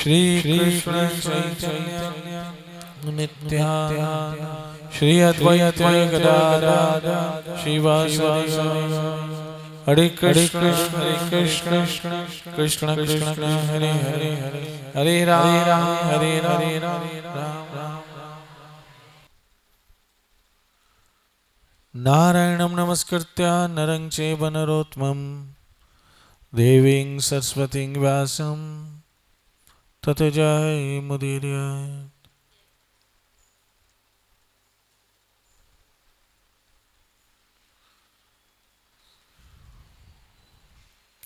श्री कृष्ण चैतन्य नित्यानंद श्री अद्वैत गदाधर श्रीवासदि हरे कृष्ण कृष्ण कृष्ण हरे हरे हरे राम हरे राम नारायणं नमस्कृत्य नरं चैव नरोत्तमं देवीं सरस्वतीं व्यासं ततो जयमुदीरयेत्।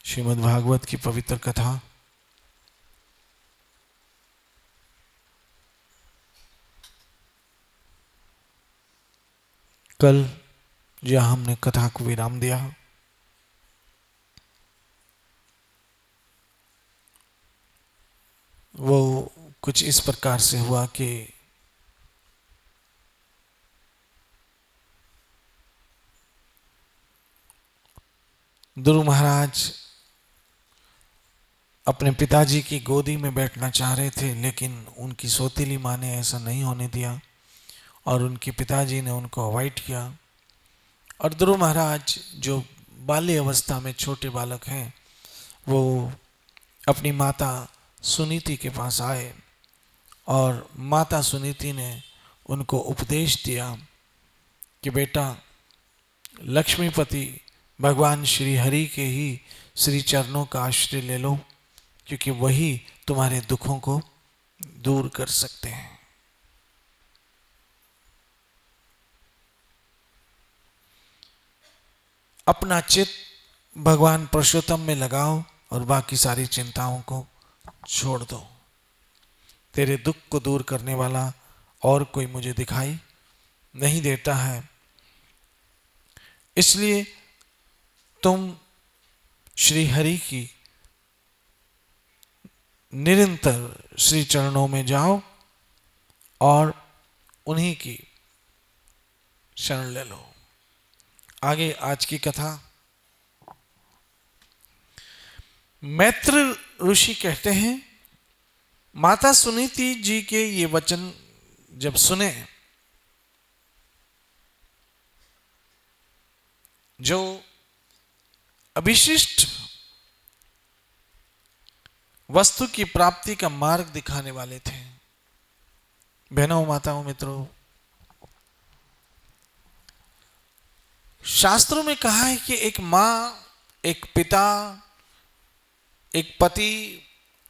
श्रीमद् भागवत की पवित्र कथा कल जहाँ हमने कथा को विराम दिया, वो कुछ इस प्रकार से हुआ कि ध्रुव महाराज अपने पिताजी की गोदी में बैठना चाह रहे थे, लेकिन उनकी सौतेली माँ ने ऐसा नहीं होने दिया और उनके पिताजी ने उनको अवॉइड किया। और ध्रुव महाराज जो बाल्य अवस्था में छोटे बालक हैं, वो अपनी माता सुनीति के पास आए और माता सुनीति ने उनको उपदेश दिया कि बेटा, लक्ष्मीपति भगवान श्री हरि के ही श्री चरणों का आश्रय ले लो, क्योंकि वही तुम्हारे दुखों को दूर कर सकते हैं। अपना चित्त भगवान पुरुषोत्तम में लगाओ और बाकी सारी चिंताओं को छोड़ दो। तेरे दुख को दूर करने वाला और कोई मुझे दिखाई नहीं देता है, इसलिए तुम श्री हरि की निरंतर श्री चरणों में जाओ और उन्हीं की शरण ले लो। आगे आज की कथा। मैत्र ऋषि कहते हैं, माता सुनीति जी के ये वचन जब सुने, जो अभिशिष्ट वस्तु की प्राप्ति का मार्ग दिखाने वाले थे। बहनों, माताओं, मित्रों, शास्त्रों में कहा है कि एक मां, एक पिता, एक पति,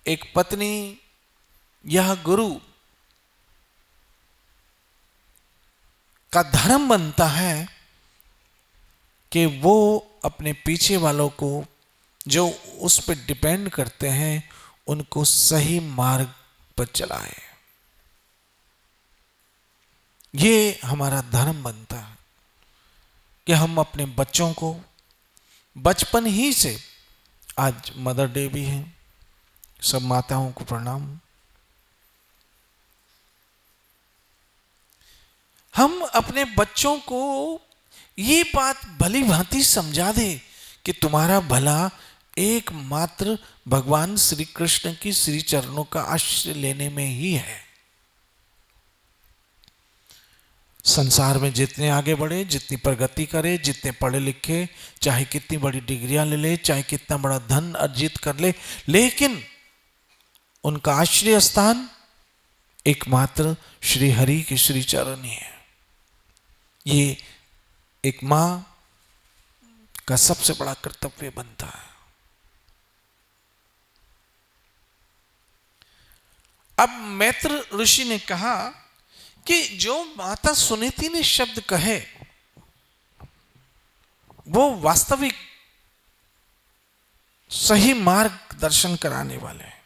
एक पत्नी, यह गुरु का धर्म बनता है कि वो अपने पीछे वालों को, जो उस पर डिपेंड करते हैं, उनको सही मार्ग पर चलाए। ये हमारा धर्म बनता है कि हम अपने बच्चों को बचपन ही से, आज मदर डे भी है, सब माताओं को प्रणाम, हम अपने बच्चों को ये बात भली भांति समझा दे कि तुम्हारा भला एकमात्र भगवान श्री कृष्ण की श्री चरणों का आश्रय लेने में ही है। संसार में जितने आगे बढ़े, जितनी प्रगति करे, जितने पढ़े लिखे, चाहे कितनी बड़ी डिग्रियां ले ले, चाहे कितना बड़ा धन अर्जित कर ले, लेकिन उनका आश्रय स्थान एकमात्र श्री हरि के श्री चरण ही है। ये एक मां का सबसे बड़ा कर्तव्य बनता है। अब मैत्र ऋषि ने कहा कि जो माता सुनीति ने शब्द कहे, वो वास्तविक सही मार्ग दर्शन कराने वाले हैं।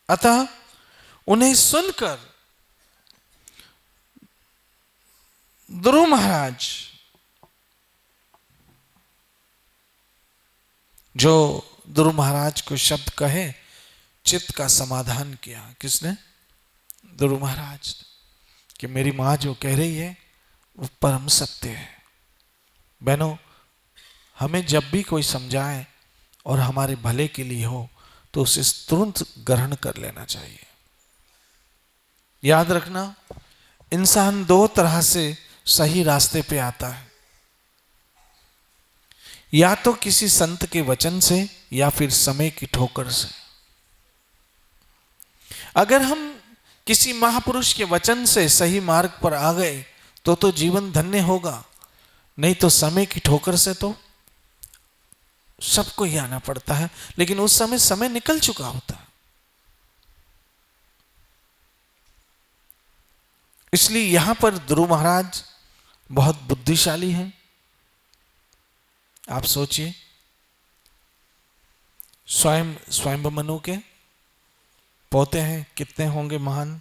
अतः उन्हें सुनकर ध्रुव महाराज, जो ध्रुव महाराज को शब्द कहे, चित्त का समाधान किया। किसने? ध्रुव महाराज, कि मेरी मां जो कह रही है वो परम सत्य है। बहनों, हमें जब भी कोई समझाए और हमारे भले के लिए हो, तो उसे तुरंत ग्रहण कर लेना चाहिए। याद रखना, इंसान दो तरह से सही रास्ते पे आता है, या तो किसी संत के वचन से या फिर समय की ठोकर से। अगर हम किसी महापुरुष के वचन से सही मार्ग पर आ गए तो जीवन धन्य होगा, नहीं तो समय की ठोकर से तो सबको ही आना पड़ता है, लेकिन उस समय निकल चुका होता है। इसलिए यहां पर ध्रुव महाराज बहुत बुद्धिशाली हैं। आप सोचिए, स्वयं मनु के पोते हैं, कितने होंगे महान,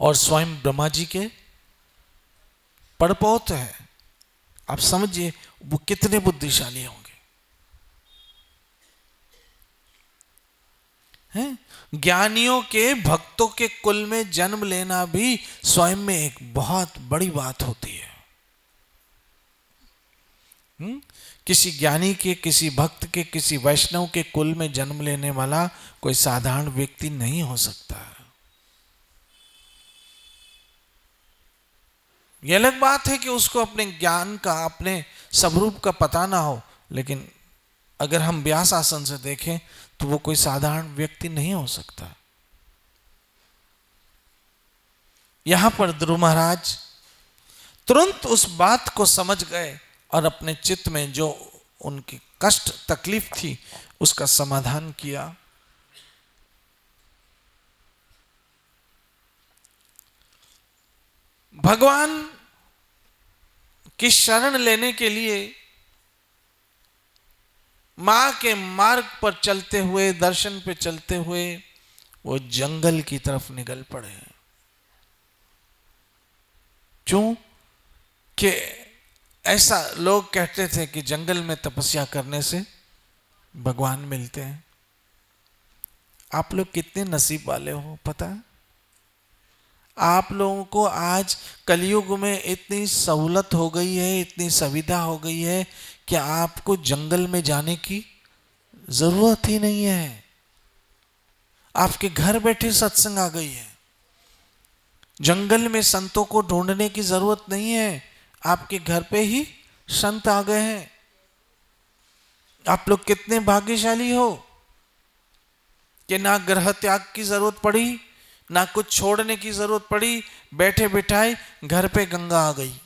और स्वयं ब्रह्मा जी के पड़पोते हैं। आप समझिए वो कितने बुद्धिशाली होंगे, हैं? ज्ञानियों के, भक्तों के कुल में जन्म लेना भी स्वयं में एक बहुत बड़ी बात होती है। किसी ज्ञानी के, किसी भक्त के, किसी वैष्णव के कुल में जन्म लेने वाला कोई साधारण व्यक्ति नहीं हो सकता। यह अलग बात है कि उसको अपने ज्ञान का, अपने स्वरूप का पता ना हो, लेकिन अगर हम व्यास आसन से देखें तो वो कोई साधारण व्यक्ति नहीं हो सकता। यहां पर ध्रुव महाराज तुरंत उस बात को समझ गए और अपने चित्त में जो उनकी कष्ट तकलीफ थी उसका समाधान किया। भगवान की शरण लेने के लिए मां के मार्ग पर चलते हुए, दर्शन पे चलते हुए वो जंगल की तरफ निकल पड़े। क्यों? कि ऐसा लोग कहते थे कि जंगल में तपस्या करने से भगवान मिलते हैं। आप लोग कितने नसीब वाले हो पता है? आप लोगों को आज कलयुग में इतनी सहूलत हो गई है, इतनी सुविधा हो गई है कि आपको जंगल में जाने की जरूरत ही नहीं है। आपके घर बैठे सत्संग आ गई है। जंगल में संतों को ढूंढने की जरूरत नहीं है, आपके घर पे ही संत आ गए हैं। आप लोग कितने भाग्यशाली हो कि ना ग्रह त्याग की जरूरत पड़ी, ना कुछ छोड़ने की जरूरत पड़ी, बैठे बिठाए घर पे गंगा आ गई।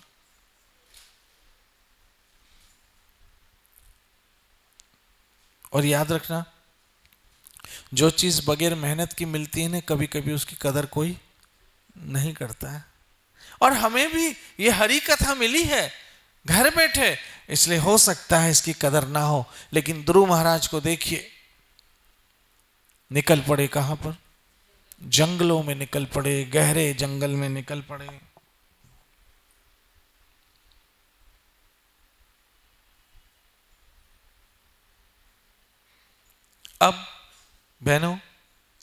और याद रखना, जो चीज बगैर मेहनत की मिलती है ना, कभी कभी उसकी कदर कोई नहीं करता है। और हमें भी ये हरी कथा मिली है घर बैठे, इसलिए हो सकता है इसकी कदर ना हो, लेकिन ध्रुव महाराज को देखिए, निकल पड़े कहां पर? जंगलों में निकल पड़े, गहरे जंगल में निकल पड़े। अब बहनों,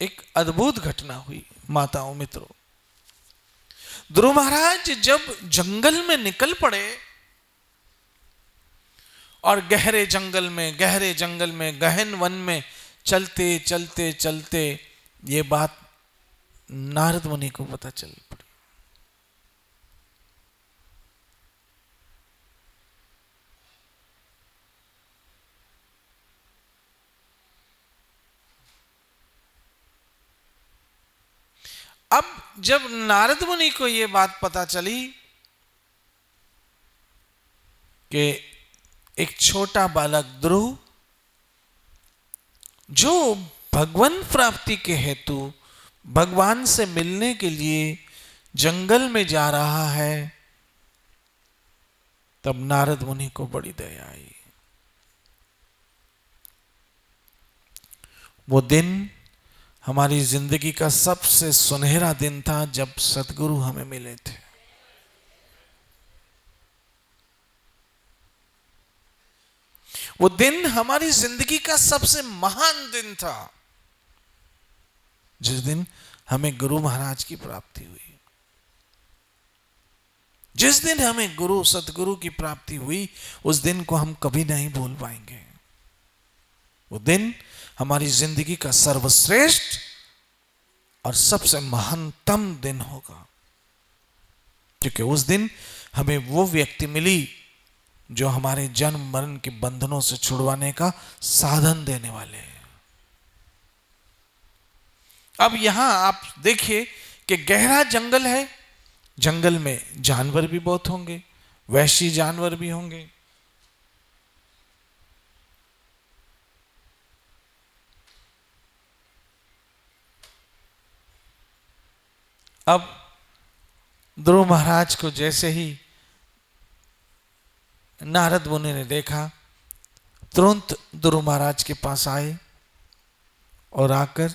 एक अद्भुत घटना हुई माताओं, मित्रों। ध्रुव महाराज जब जंगल में निकल पड़े और गहरे जंगल में गहन वन में चलते चलते चलते ये बात नारद मुनि को पता चल पड़ी। अब जब नारद मुनि को यह बात पता चली कि एक छोटा बालक ध्रुव जो भगवान प्राप्ति के हेतु भगवान से मिलने के लिए जंगल में जा रहा है, तब नारद मुनि को बड़ी दया आई। वो दिन हमारी जिंदगी का सबसे सुनहरा दिन था जब सतगुरु हमें मिले थे। वो दिन हमारी जिंदगी का सबसे महान दिन था, जिस दिन हमें गुरु महाराज की प्राप्ति हुई। जिस दिन हमें गुरु सतगुरु की प्राप्ति हुई, उस दिन को हम कभी नहीं भूल पाएंगे। वो दिन हमारी जिंदगी का सर्वश्रेष्ठ और सबसे महानतम दिन होगा, क्योंकि उस दिन हमें वो व्यक्ति मिली जो हमारे जन्म मरण के बंधनों से छुड़वाने का साधन देने वाले हैं। अब यहां आप देखिए कि गहरा जंगल है, जंगल में जानवर भी बहुत होंगे, वैशी जानवर भी होंगे। अब ध्रुव महाराज को जैसे ही नारद मुनि ने देखा, तुरंत ध्रुव महाराज के पास आए और आकर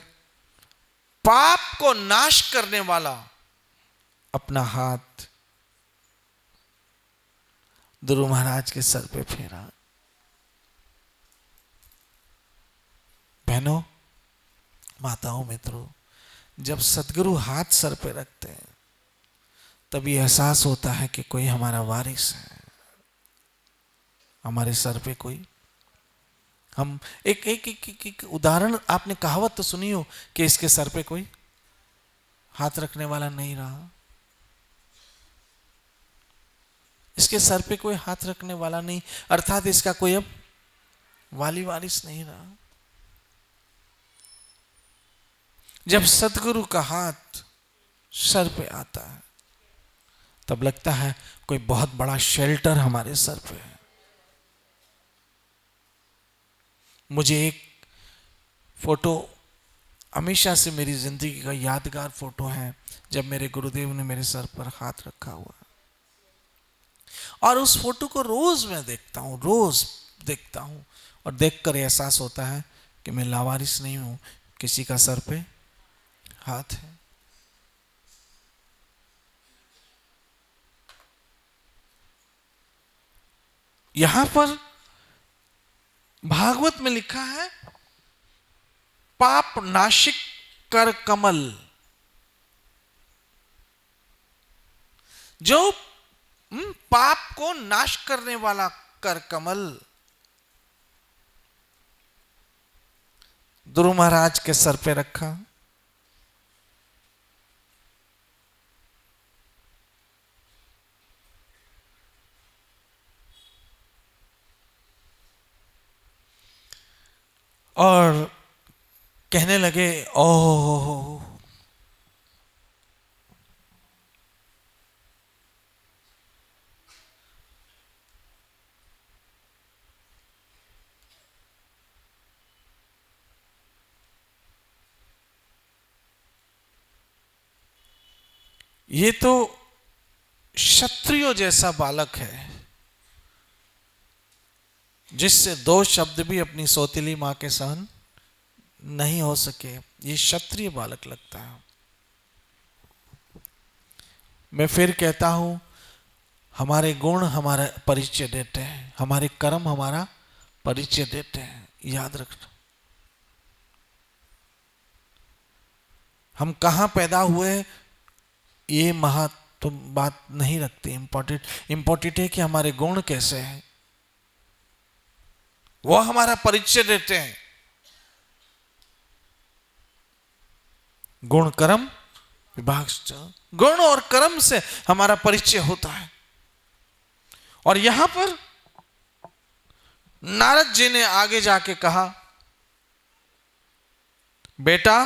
पाप को नाश करने वाला अपना हाथ ध्रुव महाराज के सर पे फेरा। बहनों, माताओं, मित्रों, जब सदगुरु हाथ सर पे रखते हैं तभी एहसास होता है कि कोई हमारा वारिस है, हमारे सर पे कोई। हम एक उदाहरण, आपने कहावत तो सुनी हो कि इसके सर पे कोई हाथ रखने वाला नहीं रहा, इसके सर पे कोई हाथ रखने वाला नहीं, अर्थात इसका कोई अब वाली वारिस नहीं रहा। जब सदगुरु का हाथ सर पे आता है तब लगता है कोई बहुत बड़ा शेल्टर हमारे सर पे है। मुझे एक फोटो हमेशा से मेरी जिंदगी का यादगार फोटो है, जब मेरे गुरुदेव ने मेरे सर पर हाथ रखा हुआ, और उस फोटो को रोज मैं देखता हूं, रोज देखता हूं, और देखकर एहसास होता है कि मैं लावारिस नहीं हूं, किसी का सर पे हाथ है। यहां पर भागवत में लिखा है, पाप नाशिक कर कमल, जो पाप को नाश करने वाला कर कमल ध्रुव महाराज के सर पे रखा। और कहने लगे, ओह, ये तो क्षत्रियो जैसा बालक है, जिससे दो शब्द भी अपनी सौतेली मां के सहन नहीं हो सके। ये क्षत्रिय बालक लगता है। मैं फिर कहता हूं, हमारे गुण हमारा परिचय देते हैं, हमारे कर्म हमारा परिचय देते हैं, याद रखना। हम कहां पैदा हुए ये महत्व बात नहीं रखती, इंपॉर्टेंट है कि हमारे गुण कैसे हैं, वो हमारा परिचय देते हैं। गुण कर्म विभाग, गुण और कर्म से हमारा परिचय होता है। और यहां पर नारद जी ने आगे जाके कहा, बेटा,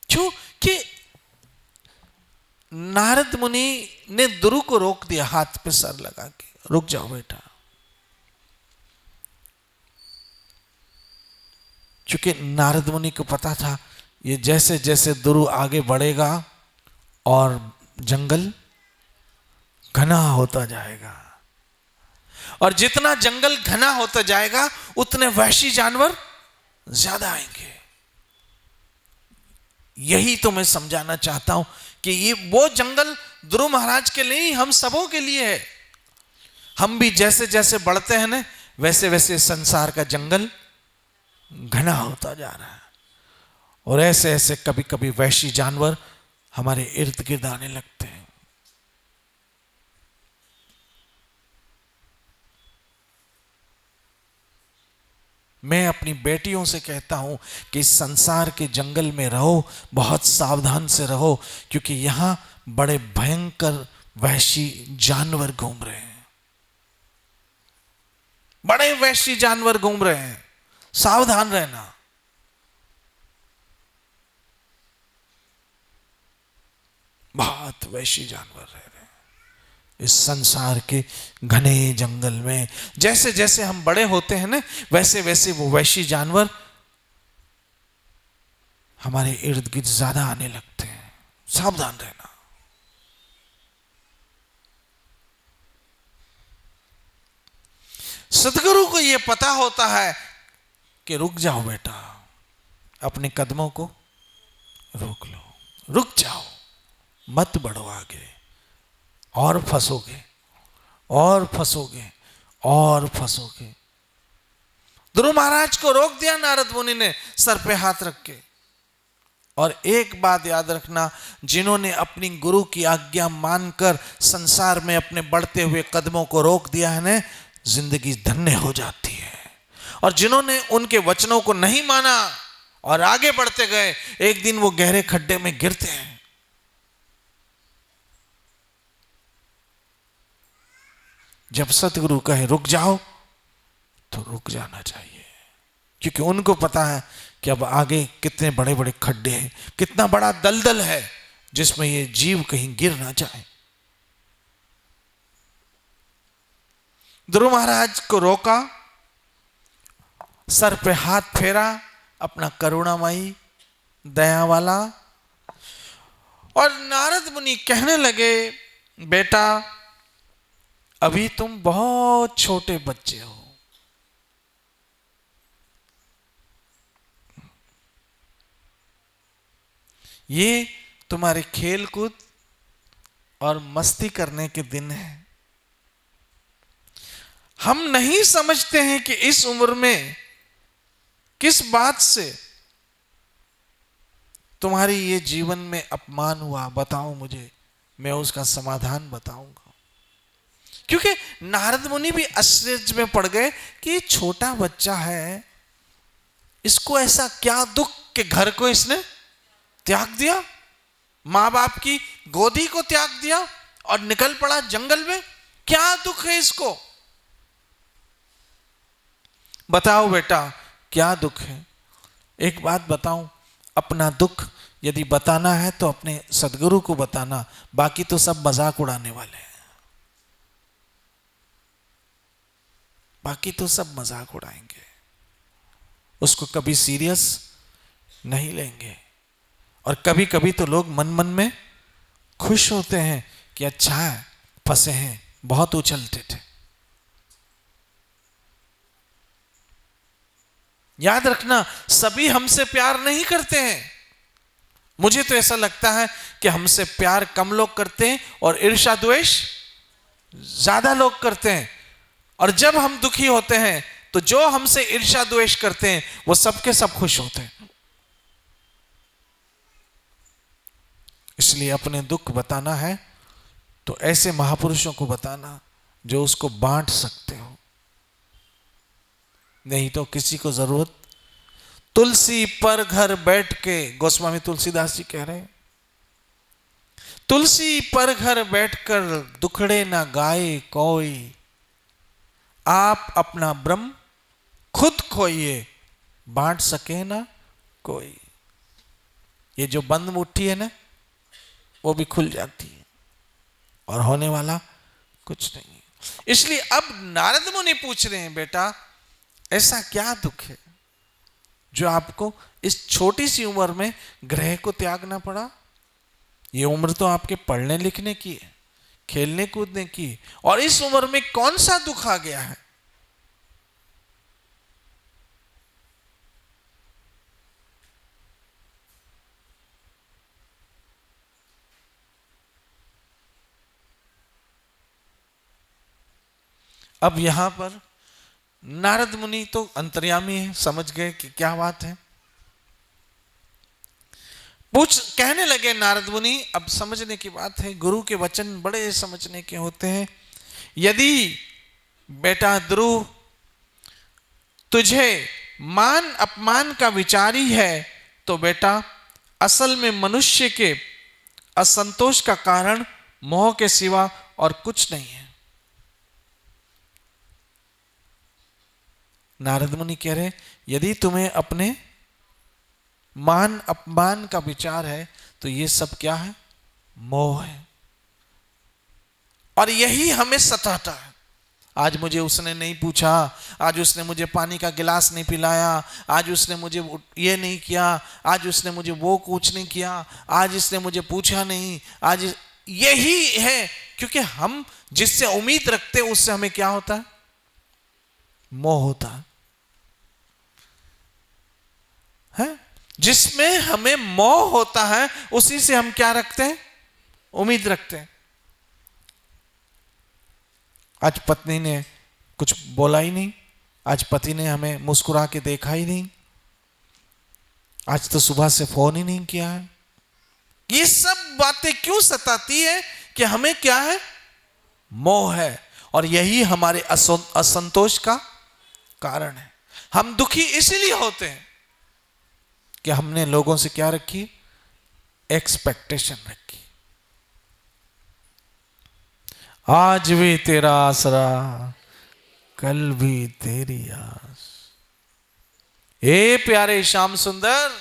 क्योंकि नारद मुनि ने ध्रुव को रोक दिया, हाथ पे सर लगा के, रुक जाओ बेटा। क्योंकि नारद मुनि को पता था ये जैसे जैसे ध्रुव आगे बढ़ेगा और जंगल घना होता जाएगा, और जितना जंगल घना होता जाएगा उतने वहशी जानवर ज्यादा आएंगे। यही तो मैं समझाना चाहता हूं कि ये वो जंगल ध्रुव महाराज के लिए, हम सबों के लिए है। हम भी जैसे जैसे बढ़ते हैं ना, वैसे वैसे संसार का जंगल घना होता जा रहा है, और ऐसे ऐसे कभी कभी वैशी जानवर हमारे इर्द गिर्द आने लगते हैं। मैं अपनी बेटियों से कहता हूं कि इस संसार के जंगल में रहो, बहुत सावधान से रहो, क्योंकि यहां बड़े भयंकर वहशी जानवर घूम रहे हैं। बड़े वहशी जानवर घूम रहे हैं, सावधान रहना। बहुत वहशी जानवर रह रहे हैं इस संसार के घने जंगल में। जैसे जैसे हम बड़े होते हैं ना, वैसे वैसे वो वहशी जानवर हमारे इर्द गिर्द ज्यादा आने लगते हैं। सावधान रहना। सदगुरु को यह पता होता है कि रुक जाओ बेटा, अपने कदमों को रोक लो, रुक जाओ, मत बढ़ो आगे, और फंसोगे और फंसोगे और फंसोगे। ध्रुव महाराज को रोक दिया नारद मुनि ने सर पे हाथ रख के। और एक बात याद रखना, जिन्होंने अपनी गुरु की आज्ञा मानकर संसार में अपने बढ़ते हुए कदमों को रोक दिया है ना, जिंदगी धन्य हो जाती है। और जिन्होंने उनके वचनों को नहीं माना और आगे बढ़ते गए, एक दिन वो गहरे खड्डे में गिरते हैं। जब सतगुरु कहे रुक जाओ तो रुक जाना चाहिए, क्योंकि उनको पता है कि अब आगे कितने बड़े बड़े खड्डे हैं, कितना बड़ा दलदल है जिसमें ये जीव कहीं गिर ना जाए। ध्रुव महाराज को रोका, सर पे हाथ फेरा अपना करुणामयी दया वाला, और नारद मुनि कहने लगे, बेटा अभी तुम बहुत छोटे बच्चे हो, ये तुम्हारे खेल कूद और मस्ती करने के दिन हैं। हम नहीं समझते हैं कि इस उम्र में किस बात से तुम्हारी ये जीवन में अपमान हुआ, बताओ मुझे, मैं उसका समाधान बताऊंगा। क्योंकि नारद मुनि भी आश्चर्य में पड़ गए कि ये छोटा बच्चा है, इसको ऐसा क्या दुख के घर को इसने त्याग दिया, मां बाप की गोदी को त्याग दिया और निकल पड़ा जंगल में। क्या दुख है इसको, बताओ बेटा क्या दुख है। एक बात बताऊं, अपना दुख यदि बताना है तो अपने सदगुरु को बताना, बाकी तो सब मजाक उड़ाने वाले हैं, बाकी तो सब मजाक उड़ाएंगे, उसको कभी सीरियस नहीं लेंगे। और कभी कभी तो लोग मन मन में खुश होते हैं कि अच्छा है, फंसे हैं, बहुत उछलते थे। याद रखना, सभी हमसे प्यार नहीं करते हैं। मुझे तो ऐसा लगता है कि हमसे प्यार कम लोग करते हैं और ईर्ष्या द्वेष ज्यादा लोग करते हैं। और जब हम दुखी होते हैं तो जो हमसे ईर्ष्या द्वेष करते हैं वो सबके सब खुश होते हैं। इसलिए अपने दुख बताना है तो ऐसे महापुरुषों को बताना जो उसको बांट सकते हो, नहीं तो किसी को जरूरत। तुलसी पर घर बैठ के, गोस्वामी तुलसीदास जी कह रहे हैं, तुलसी पर घर बैठकर दुखड़े ना गाए कोई, आप अपना ब्रह्म खुद खोइए, बांट सके ना कोई। ये जो बंद मुट्ठी है ना, वो भी खुल जाती है और होने वाला कुछ नहीं। इसलिए अब नारद मुनि पूछ रहे हैं, बेटा ऐसा क्या दुख है जो आपको इस छोटी सी उम्र में ग्रह को त्यागना पड़ा। ये उम्र तो आपके पढ़ने लिखने की है, खेलने कूदने की, और इस उम्र में कौन सा दुख आ गया है। अब यहां पर नारद मुनि तो अंतर्यामी है, समझ गए कि क्या बात है। कहने लगे नारद मुनि, अब समझने की बात है, गुरु के वचन बड़े समझने के होते हैं। यदि बेटा ध्रुव तुझे मान अपमान का विचार ही है तो बेटा असल में मनुष्य के असंतोष का कारण मोह के सिवा और कुछ नहीं है। नारद मुनि कह रहे यदि तुम्हें अपने मान अपमान का विचार है तो ये सब क्या है? मोह है। और यही हमें सताता है। आज मुझे उसने नहीं पूछा, आज उसने मुझे पानी का गिलास नहीं पिलाया, आज उसने मुझे ये नहीं किया, आज उसने मुझे वो कुछ नहीं किया, आज इसने मुझे पूछा नहीं, आज यही है क्योंकि हम जिससे उम्मीद रखते हैं उससे हमें क्या होता है? मोह होता है। जिसमें हमें मोह होता है उसी से हम क्या रखते हैं? उम्मीद रखते हैं। आज पत्नी ने कुछ बोला ही नहीं, आज पति ने हमें मुस्कुरा के देखा ही नहीं, आज तो सुबह से फोन ही नहीं किया है। ये सब बातें क्यों सताती है? कि हमें क्या है? मोह है। और यही हमारे असंतोष का कारण है। हम दुखी इसलिए होते हैं कि हमने लोगों से क्या रखी? एक्सपेक्टेशन रखी। आज भी तेरा आसरा, कल भी तेरी आस। हे प्यारे श्याम सुंदर,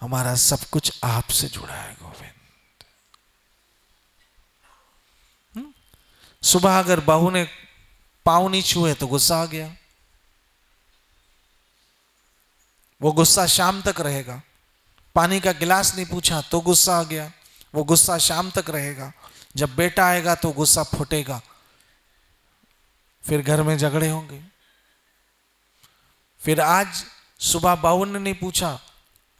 हमारा सब कुछ आपसे जुड़ा है गोविंद। सुबह अगर बहू ने पांव नहीं छुए तो गुस्सा आ गया, वो गुस्सा शाम तक रहेगा। पानी का गिलास नहीं पूछा तो गुस्सा आ गया, वो गुस्सा शाम तक रहेगा। जब बेटा आएगा तो गुस्सा फूटेगा, फिर घर में झगड़े होंगे। फिर आज सुबह बहू ने नहीं पूछा,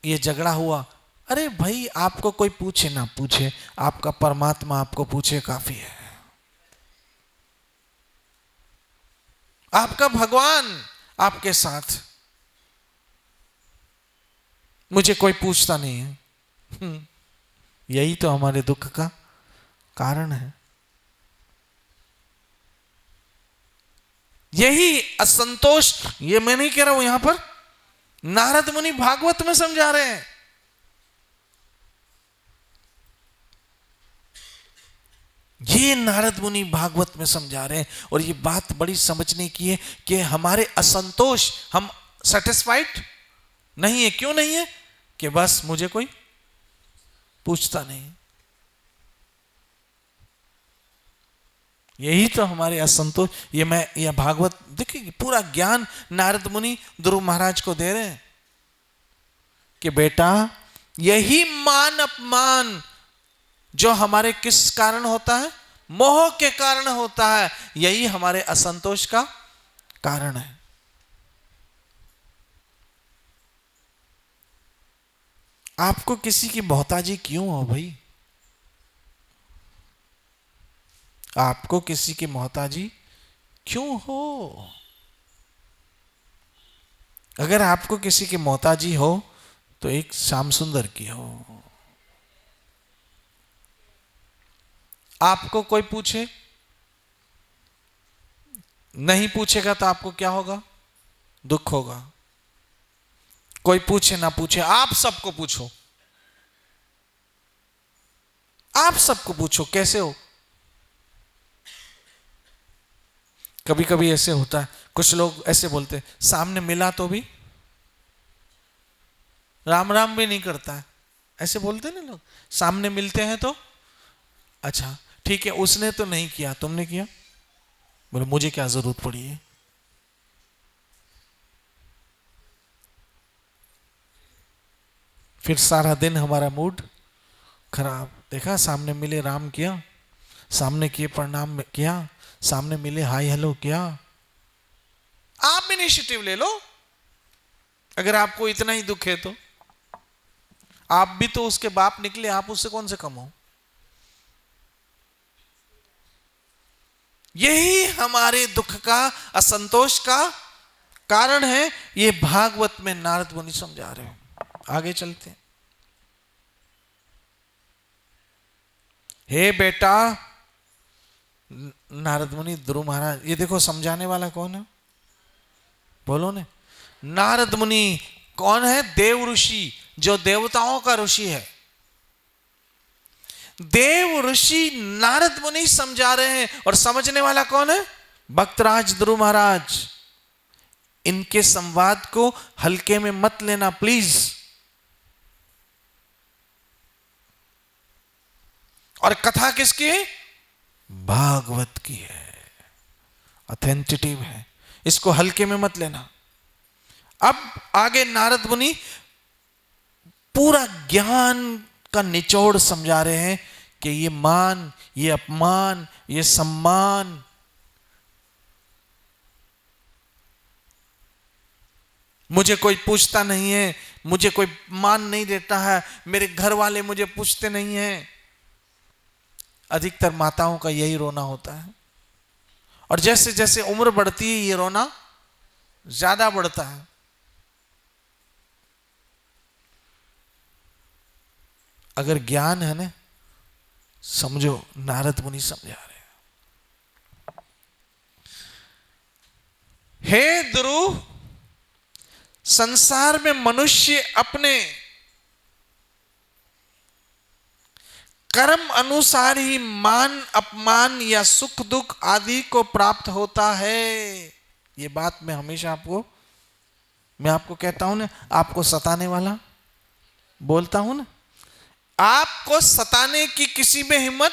ये झगड़ा हुआ। अरे भाई, आपको कोई पूछे ना पूछे, आपका परमात्मा आपको पूछे काफी है। आपका भगवान आपके साथ, मुझे कोई पूछता नहीं है। यही तो हमारे दुख का कारण है। यही असंतोष, ये मैं नहीं कह रहा हूं, यहां पर नारद मुनि भागवत में समझा रहे हैं। ये नारद मुनि भागवत में समझा रहे हैं। और ये बात बड़ी समझने की है कि हमारे असंतोष, हम सेटिस्फाइड नहीं है। क्यों नहीं है? कि बस मुझे कोई पूछता नहीं। यही तो हमारे असंतोष। ये भागवत देखिए, पूरा ज्ञान नारद मुनि ध्रुव महाराज को दे रहे हैं कि बेटा, यही मान अपमान जो हमारे किस कारण होता है? मोह के कारण होता है। यही हमारे असंतोष का कारण है। आपको किसी की मोहताजी क्यों हो भाई? आपको किसी की मोहताजी क्यों हो? अगर आपको किसी की मोहताजी हो तो एक श्याम सुंदर की हो। आपको कोई पूछे, नहीं पूछेगा तो आपको क्या होगा? दुख होगा। कोई पूछे ना पूछे, आप सबको पूछो, आप सबको पूछो कैसे हो। कभी कभी ऐसे होता है, कुछ लोग ऐसे बोलते हैं, सामने मिला तो भी राम राम भी नहीं करता है। ऐसे बोलते हैं ना लोग, सामने मिलते हैं तो अच्छा ठीक है, उसने तो नहीं किया, तुमने किया, बोले मुझे क्या जरूरत पड़ी है। फिर सारा दिन हमारा मूड खराब। देखा, सामने मिले राम किया, सामने किए प्रणाम किया, सामने मिले हाय हेलो किया। आप इनिशिएटिव ले लो। अगर आपको इतना ही दुख है तो आप भी तो उसके बाप निकले, आप उससे कौन से कम हो? यही हमारे दुख का, असंतोष का कारण है। ये भागवत में नारद मुनि समझा रहे हैं। आगे चलते हैं। हे बेटा, नारद मुनि, ध्रुव महाराज। ये देखो समझाने वाला कौन है, बोलो ने। नारद मुनि कौन है? देव ऋषि, जो देवताओं का ऋषि है। देव ऋषि नारद मुनि समझा रहे हैं, और समझने वाला कौन है? भक्तराज ध्रुव महाराज। इनके संवाद को हल्के में मत लेना प्लीज। और कथा किसकी है? भागवत की है, ऑथेंटिटिव है, इसको हल्के में मत लेना। अब आगे नारद मुनि पूरा ज्ञान का निचोड़ समझा रहे हैं कि ये मान, ये अपमान, ये सम्मान, मुझे कोई पूछता नहीं है, मुझे कोई मान नहीं देता है, मेरे घर वाले मुझे पूछते नहीं हैं। अधिकतर माताओं का यही रोना होता है, और जैसे जैसे उम्र बढ़ती है ये रोना ज्यादा बढ़ता है। अगर ज्ञान है ना, समझो नारद मुनि समझा रहे हैं। हे ध्रुव, संसार में मनुष्य अपने कर्म अनुसार ही मान, अपमान या सुख दुख आदि को प्राप्त होता है। ये बात मैं हमेशा मैं आपको कहता हूं ना, आपको सताने वाला बोलता हूं ना, आपको सताने की किसी में हिम्मत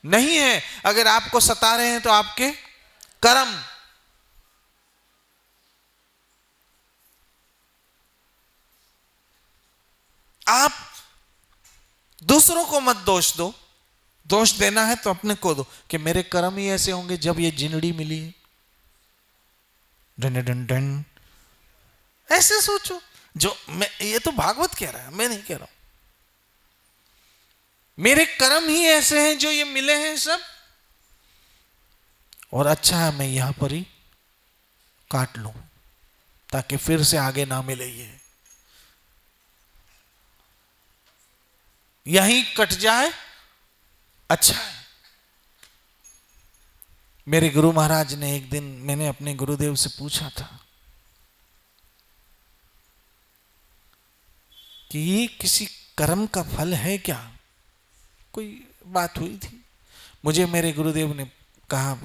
नहीं है। अगर आपको सता रहे हैं तो आपके कर्म। आप दूसरों को मत दोष दो, दोष देना है तो अपने को दो कि मेरे कर्म ही ऐसे होंगे जब ये जिंदड़ी मिली है। डन डन डन, ऐसे सोचो। जो मैं, ये तो भागवत कह रहा है, मैं नहीं कह रहा हूं। मेरे कर्म ही ऐसे हैं जो ये मिले हैं सब, और अच्छा है मैं यहां पर ही काट लूं ताकि फिर से आगे ना मिले। ये यहीं कट जाए, अच्छा है। मेरे गुरु महाराज ने एक दिन, मैंने अपने गुरुदेव से पूछा था कि ये किसी कर्म का फल है क्या, कोई बात हुई थी। मुझे मेरे गुरुदेव ने कहा,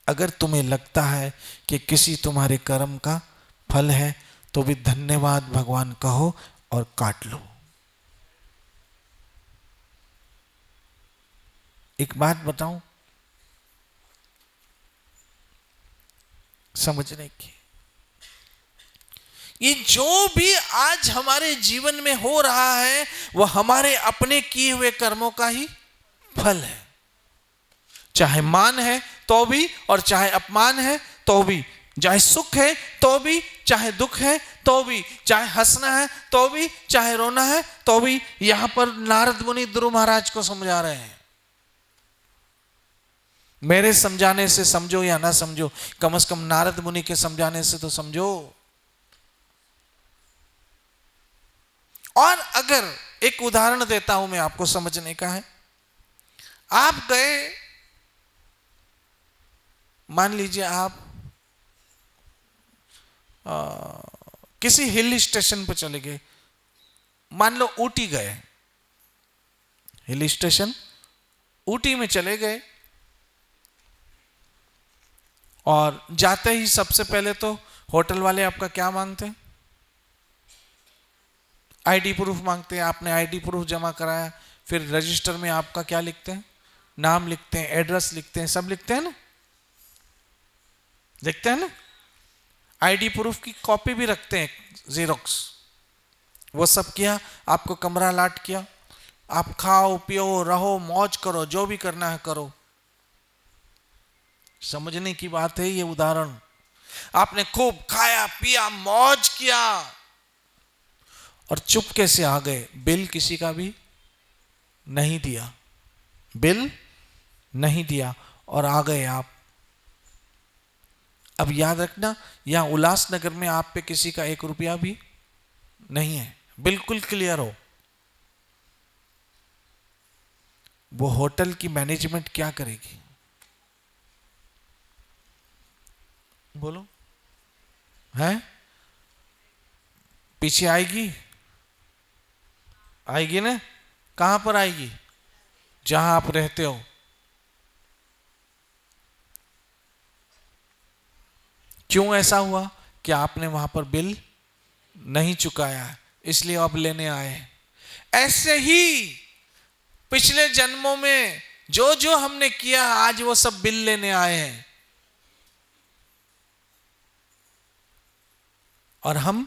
अगर तुम्हें लगता है कि किसी तुम्हारे कर्म का फल है तो भी धन्यवाद भगवान कहो और काट लो। एक बात बताऊं समझने की, ये जो भी आज हमारे जीवन में हो रहा है वह हमारे अपने किए हुए कर्मों का ही फल है। चाहे मान है तो भी, और चाहे अपमान है तो भी, चाहे सुख है तो भी, चाहे दुख है तो भी, चाहे हंसना है तो भी, चाहे रोना है तो भी। यहां पर नारद मुनि ध्रुव महाराज को समझा रहे हैं। मेरे समझाने से समझो या ना समझो, कम से कम नारद मुनि के समझाने से तो समझो। और अगर एक उदाहरण देता हूं मैं आपको, समझने का है। आप गए, मान लीजिए आप किसी हिल स्टेशन पर चले गए, मान लो ऊटी गए, हिल स्टेशन ऊटी में चले गए, और जाते ही सबसे पहले तो होटल वाले आपका क्या मांगते हैं? आईडी प्रूफ मांगते हैं। आपने आईडी प्रूफ जमा कराया, फिर रजिस्टर में आपका क्या लिखते हैं? नाम लिखते हैं, एड्रेस लिखते हैं, सब लिखते हैं ना, लिखते हैं ना। आईडी प्रूफ की कॉपी भी रखते हैं, जेरोक्स। वो सब किया, आपको कमरा अलाट किया, आप खाओ पियो रहो मौज करो, जो भी करना है करो। समझने की बात है ये उदाहरण। आपने खूब खाया पिया मौज किया और चुपके से आ गए, बिल किसी का भी नहीं दिया, बिल नहीं दिया और आ गए आप। अब याद रखना, यहां उल्लासनगर में आप पे किसी का 1 रुपया भी नहीं है, बिल्कुल क्लियर हो। वो होटल की मैनेजमेंट क्या करेगी? बोलो, है? पीछे आएगी? आएगी ना? कहां पर आएगी? जहां आप रहते हो। क्यों ऐसा हुआ कि आपने वहां पर बिल नहीं चुकाया, इसलिए अब लेने आए। ऐसे ही पिछले जन्मों में जो जो हमने किया, आज वो सब बिल लेने आए हैं। और हम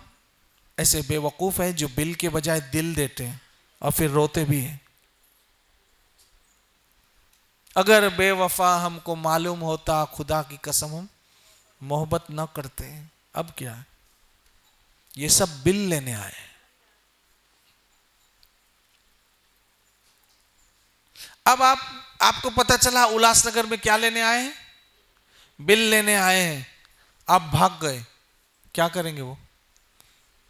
ऐसे बेवकूफ हैं जो बिल के बजाय दिल देते हैं और फिर रोते भी हैं। अगर बेवफा हमको मालूम होता, खुदा की कसम हम मोहब्बत न करते। अब क्या है? ये सब बिल लेने आए। अब आपको पता चला उल्लासनगर में क्या लेने आए हैं? बिल लेने आए हैं। आप भाग गए, क्या करेंगे? वो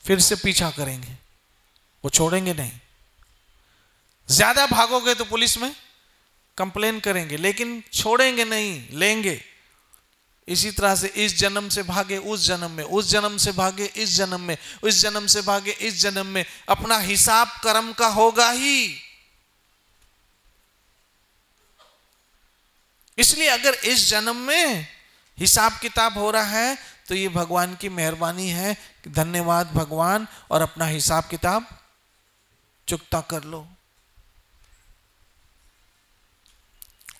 फिर से पीछा करेंगे, वो छोड़ेंगे नहीं। ज्यादा भागोगे तो पुलिस में कंप्लेन करेंगे, लेकिन छोड़ेंगे नहीं, लेंगे। इसी तरह से इस जन्म से भागे उस जन्म में, उस जन्म से भागे इस जन्म में, उस जन्म से भागे इस जन्म में, अपना हिसाब कर्म का होगा ही। इसलिए अगर इस जन्म में हिसाब किताब हो रहा है तो ये भगवान की मेहरबानी है। धन्यवाद भगवान, और अपना हिसाब किताब चुकता कर लो।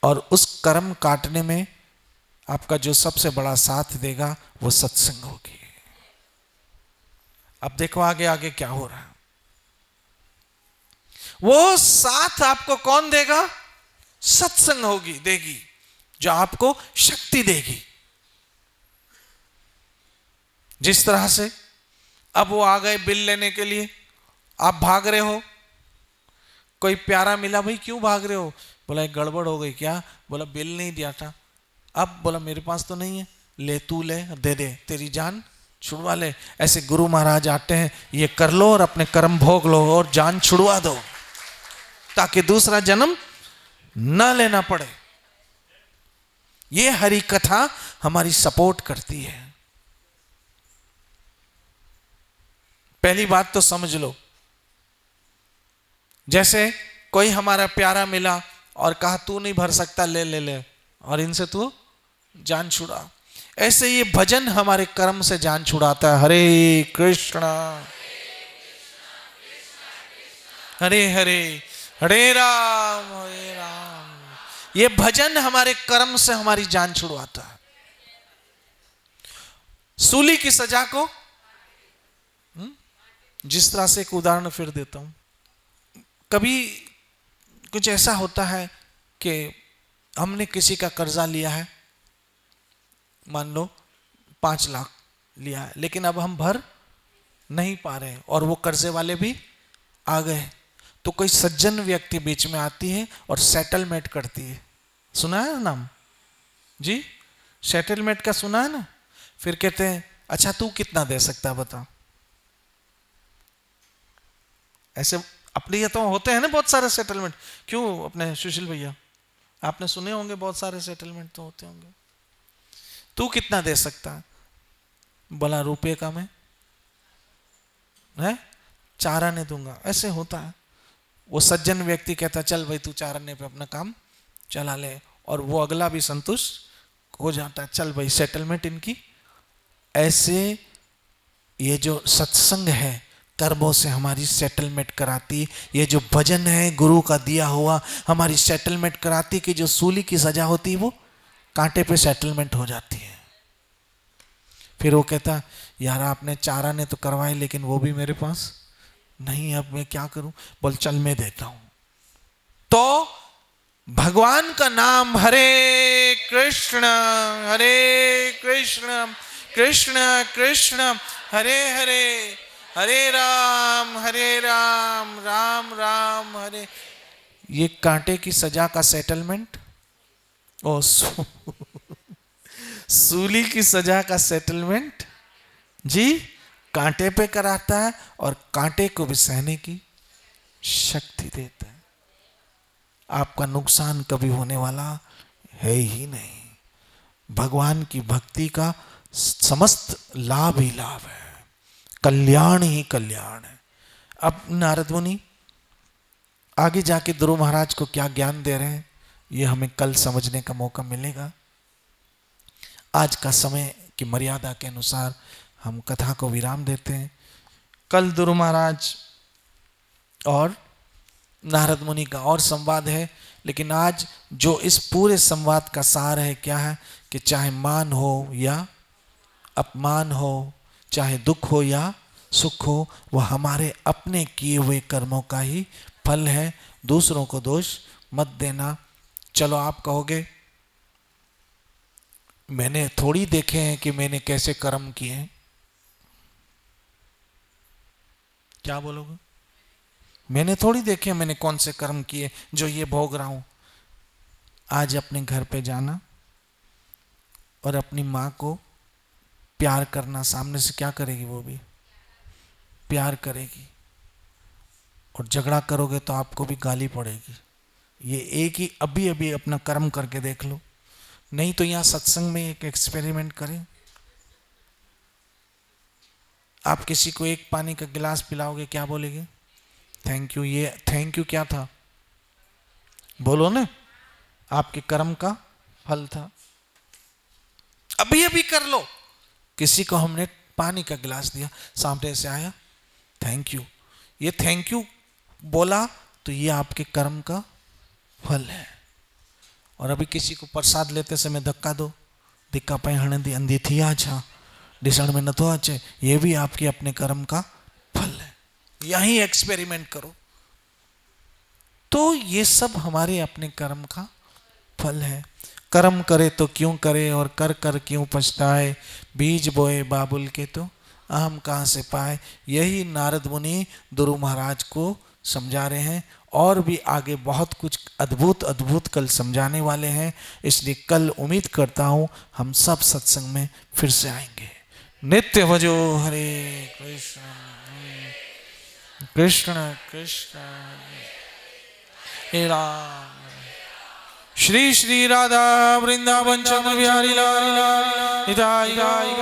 और उस कर्म काटने में आपका जो सबसे बड़ा साथ देगा वो सत्संग होगी। अब देखो आगे आगे क्या हो रहा है। वो साथ आपको कौन देगा? सत्संग होगी, देगी, जो आपको शक्ति देगी। जिस तरह से अब वो आ गए बिल लेने के लिए, आप भाग रहे हो, कोई प्यारा मिला, भाई क्यों भाग रहे हो? बोला एक गड़बड़ हो गई। क्या? बोला बिल नहीं दिया था। अब बोला मेरे पास तो नहीं है। ले तू ले, दे दे, तेरी जान छुड़वा ले। ऐसे गुरु महाराज आते हैं, ये कर लो और अपने कर्म भोग लो और जान छुड़वा दो, ताकि दूसरा जन्म न लेना पड़े। ये हरि कथा हमारी सपोर्ट करती है। पहली बात तो समझ लो, जैसे कोई हमारा प्यारा मिला और कहा तू नहीं भर सकता, ले ले ले, और इनसे तू जान छुड़ा। ऐसे ये भजन हमारे कर्म से जान छुड़ाता है। हरे कृष्णा हरे हरे, हरे राम हरे राम। ये भजन हमारे कर्म से हमारी जान छुड़वाता है। सूली की सजा को, जिस तरह से एक उदाहरण फिर देता हूं। कभी कुछ ऐसा होता है कि हमने किसी का कर्जा लिया है, मान लो 5 लाख लिया है, लेकिन अब हम भर नहीं पा रहे हैं और वो कर्जे वाले भी आ गए। तो कोई सज्जन व्यक्ति बीच में आती है और सेटलमेंट करती है। सुना है नाम जी? सेटलमेंट का सुना है ना? फिर कहते हैं अच्छा तू कितना दे सकता है बता। ऐसे अपने तो होते हैं ना बहुत सारे सेटलमेंट। क्यों अपने सुशील भैया, आपने सुने होंगे बहुत सारे सेटलमेंट तो होते होंगे। तू कितना दे सकता है? बोला रुपये का मैं है 4 आने दूंगा। ऐसे होता है। वो सज्जन व्यक्ति कहता चल भाई तू 4 आने पे अपना काम चला ले, और वो अगला भी संतुष्ट हो जाता है, चल भाई सेटलमेंट इनकी। ऐसे ये जो सत्संग है कर्मों से हमारी सेटलमेंट कराती। ये जो भजन है गुरु का दिया हुआ हमारी सेटलमेंट कराती, कि जो सूली की सजा होती है वो कांटे पे सेटलमेंट हो जाती है। फिर वो कहता यार आपने 4 आने तो करवाए लेकिन वो भी मेरे पास नहीं, अब मैं क्या करूं? बोल चल मैं देता हूं। तो भगवान का नाम हरे कृष्ण कृष्ण कृष्ण हरे हरे, हरे राम राम राम हरे। ये कांटे की सजा का सेटलमेंट, ओ सूली की सजा का सेटलमेंट जी कांटे पे कराता है, और कांटे को भी सहने की शक्ति देता है। आपका नुकसान कभी होने वाला है ही नहीं। भगवान की भक्ति का समस्त लाभ ही लाभ है, कल्याण ही कल्याण है। अब नारद मुनि आगे जाके ध्रुव महाराज को क्या ज्ञान दे रहे हैं, ये हमें कल समझने का मौका मिलेगा। आज का समय की मर्यादा के अनुसार हम कथा को विराम देते हैं। कल ध्रुव महाराज और नारद मुनि का और संवाद है, लेकिन आज जो इस पूरे संवाद का सार है क्या है कि चाहे मान हो या अपमान हो, चाहे दुख हो या सुख हो, वह हमारे अपने किए हुए कर्मों का ही फल है। दूसरों को दोष मत देना। चलो आप कहोगे मैंने थोड़ी देखे हैं कि मैंने कैसे कर्म किए हैं, क्या बोलोगे? मैंने थोड़ी देखे मैंने कौन से कर्म किए जो ये भोग रहा हूं। आज अपने घर पे जाना और अपनी माँ को प्यार करना, सामने से क्या करेगी, वो भी प्यार करेगी। और झगड़ा करोगे तो आपको भी गाली पड़ेगी। ये एक ही अभी अभी अपना कर्म करके देख लो। नहीं तो यहां सत्संग में एक एक्सपेरिमेंट करें। आप किसी को एक पानी का गिलास पिलाओगे, क्या बोलेगे? Thank you. ये थैंक यू क्या था, बोलो ना, आपके कर्म का फल था। अभी अभी कर लो। किसी को हमने पानी का गिलास दिया, सामने से आया थैंक यू, ये थैंक यू बोला तो ये आपके कर्म का फल है। और अभी किसी को प्रसाद लेते समय धक्का दो, धिक्का पाए हणे दी अंधी थी आछा डिसण में न तो आचे, ये भी आपके अपने कर्म का फल है। यही एक्सपेरिमेंट करो। तो ये सब हमारे अपने कर्म का फल है। कर्म करे तो क्यों करे और कर कर क्यों पछताए, बीज बोए बाबुल के तो आम कहाँ से पाए। यही नारद मुनि ध्रुव महाराज को समझा रहे हैं। और भी आगे बहुत कुछ अद्भुत अद्भुत कल समझाने वाले हैं। इसलिए कल उम्मीद करता हूँ हम सब सत्संग में फिर से आएंगे। नित्य भजो हरे कृष्ण कृष्ण कृष्ण हे राम। श्री श्री राधा वृंदावन चंद्र बिहारी लाल हिताई गाई